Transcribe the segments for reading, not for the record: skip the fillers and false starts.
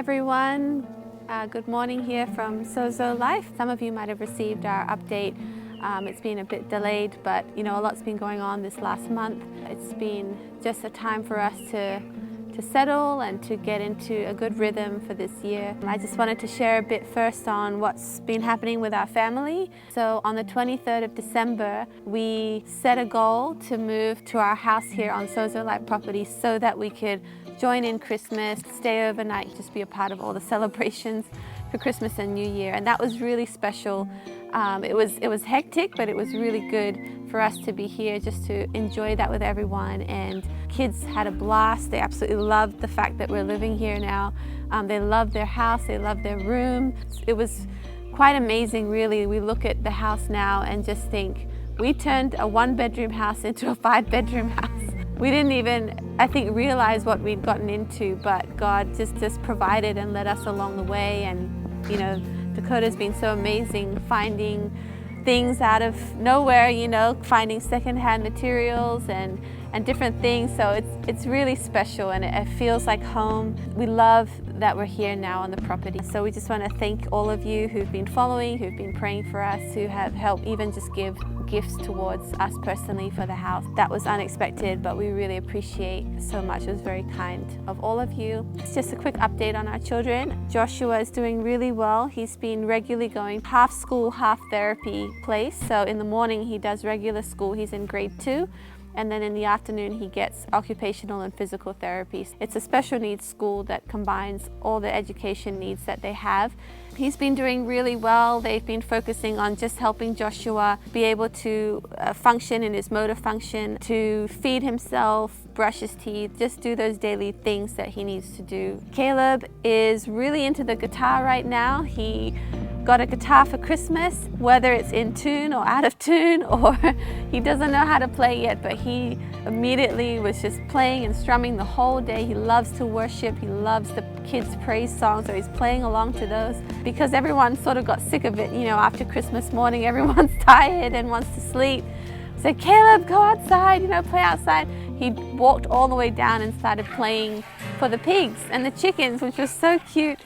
everyone. Good morning here from SOZOLIFE. Some of you might have received our update. It's been a bit delayed, but a lot's been going on this last month. It's been just a time for us to settle and to get into a good rhythm for this year. I just wanted to share a bit first on what's been happening with our family. So on the 23rd of December, we set a goal to move to our house here on SOZOLIFE property so that we could join in Christmas, stay overnight, just be a part of all the celebrations for Christmas and New Year. And that was really special. It was hectic, but it was really good for us to be here just to enjoy that with everyone. And kids had a blast. They absolutely loved the fact that we're living here now. They loved their house, they loved their room. It was quite amazing, really. We look at the house now and just think, we turned a 1-bedroom house into a 5-bedroom house. We didn't even, I think, realize what we'd gotten into, but God just provided and led us along the way. And Dakota's been so amazing finding things out of nowhere, finding secondhand materials and different things. So it's really special and it feels like home. We love that we're here now on the property. So we just want to thank all of you who've been following, who've been praying for us, who have helped even just give gifts towards us personally for the house. That was unexpected, but we really appreciate so much. It was very kind of all of you. It's just a quick update on our children. Joshua is doing really well. He's been regularly going half school, half therapy place. So in the morning he does regular school. He's in grade 2. And then in the afternoon he gets occupational and physical therapies. It's a special needs school that combines all the education needs that they have. He's been doing really well. They've been focusing on just helping Joshua be able to function in his motor function, to feed himself, brush his teeth, just do those daily things that he needs to do. Caleb is really into the guitar right now. He got a guitar for Christmas, whether it's in tune or out of tune, or he doesn't know how to play yet, but he immediately was just playing and strumming the whole day. He loves to worship. He loves the kids' praise songs, so he's playing along to those because everyone sort of got sick of it. After Christmas morning, everyone's tired and wants to sleep. So Caleb, go outside, play outside. He walked all the way down and started playing for the pigs and the chickens, which was so cute.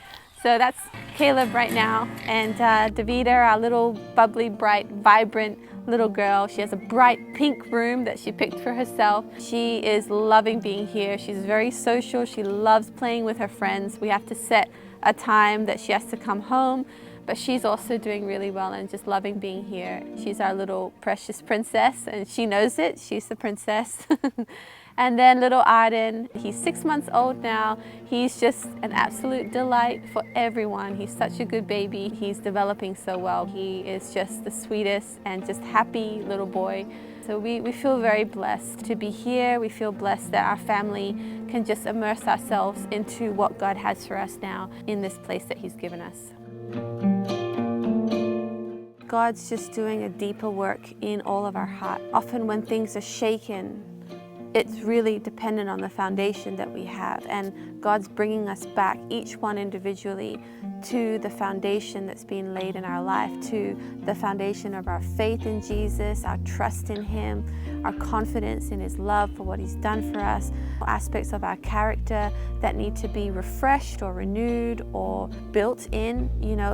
So that's Caleb right now, and Davida, our little bubbly, bright, vibrant little girl. She has a bright pink room that she picked for herself. She is loving being here. She's very social. She loves playing with her friends. We have to set a time that she has to come home, but she's also doing really well and just loving being here. She's our little precious princess, and she knows it. She's the princess. And then little Arden, he's 6 months old now. He's just an absolute delight for everyone. He's such a good baby. He's developing so well. He is just the sweetest and just happy little boy. So we feel very blessed to be here. We feel blessed that our family can just immerse ourselves into what God has for us now in this place that He's given us. God's just doing a deeper work in all of our heart. Often when things are shaken, it's really dependent on the foundation that we have, and God's bringing us back, each one individually, to the foundation that's been laid in our life, to the foundation of our faith in Jesus, our trust in Him, our confidence in His love for what He's done for us, aspects of our character that need to be refreshed or renewed or built in,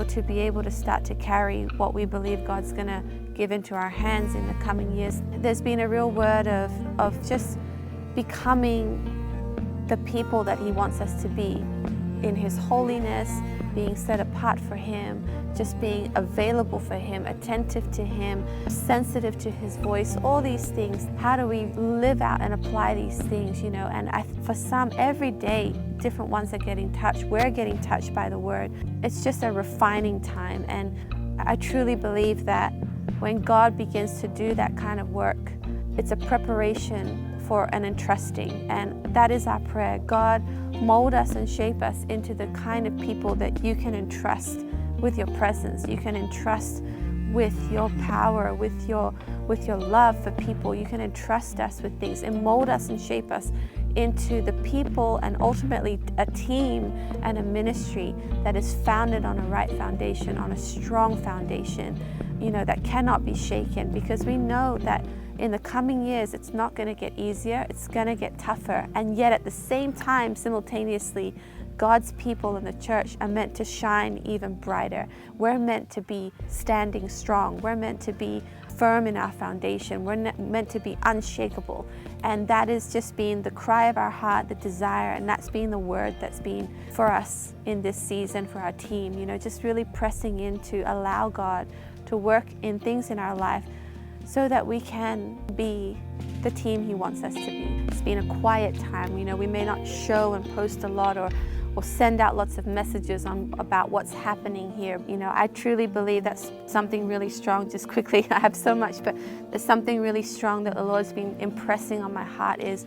to be able to start to carry what we believe God's going to give into our hands in the coming years. There's been a real word of just becoming the people that He wants us to be in His holiness, being set apart for Him, just being available for Him, attentive to Him, sensitive to His voice, all these things. How do we live out and apply these things, And for some, every day, different ones are getting touched. We're getting touched by the Word. It's just a refining time, and I truly believe that when God begins to do that kind of work, it's a preparation for an entrusting, and that is our prayer. God, mold us and shape us into the kind of people that you can entrust with your presence. You can entrust with your power, with your love for people. You can entrust us with things and mold us and shape us into the people and ultimately a team and a ministry that is founded on a right foundation, on a strong foundation, that cannot be shaken, because we know that in the coming years, it's not going to get easier, it's going to get tougher. And yet at the same time, simultaneously, God's people in the church are meant to shine even brighter. We're meant to be standing strong. We're meant to be firm in our foundation. We're meant to be unshakable. And that is just being the cry of our heart, the desire, and that's being the word that's been for us in this season, for our team. You know, just really pressing in to allow God to work in things in our life so that we can be the team He wants us to be. It's been a quiet time. You know, we may not show and post a lot or send out lots of messages about what's happening here. You know, I truly believe that's something really strong. Just quickly, I have so much, but there's something really strong that the Lord's been impressing on my heart is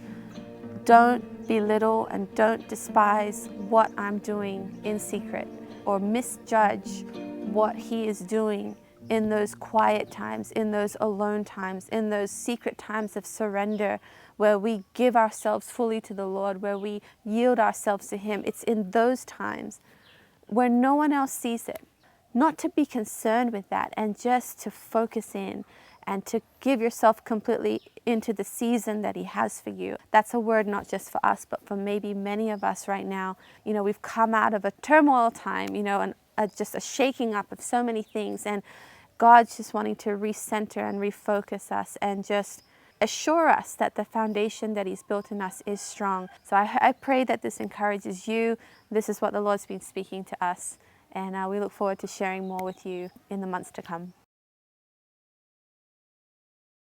don't belittle and don't despise what I'm doing in secret or misjudge what He is doing in those quiet times, in those alone times, in those secret times of surrender where we give ourselves fully to the Lord, where we yield ourselves to Him. It's in those times where no one else sees it. Not to be concerned with that and just to focus in and to give yourself completely into the season that He has for you. That's a word not just for us, but for maybe many of us right now. You know, we've come out of a turmoil time, you know, and just a shaking up of so many things. And God's just wanting to recenter and refocus us and just assure us that the foundation that He's built in us is strong. So I pray that this encourages you. This is what the Lord's been speaking to us. And we look forward to sharing more with you in the months to come.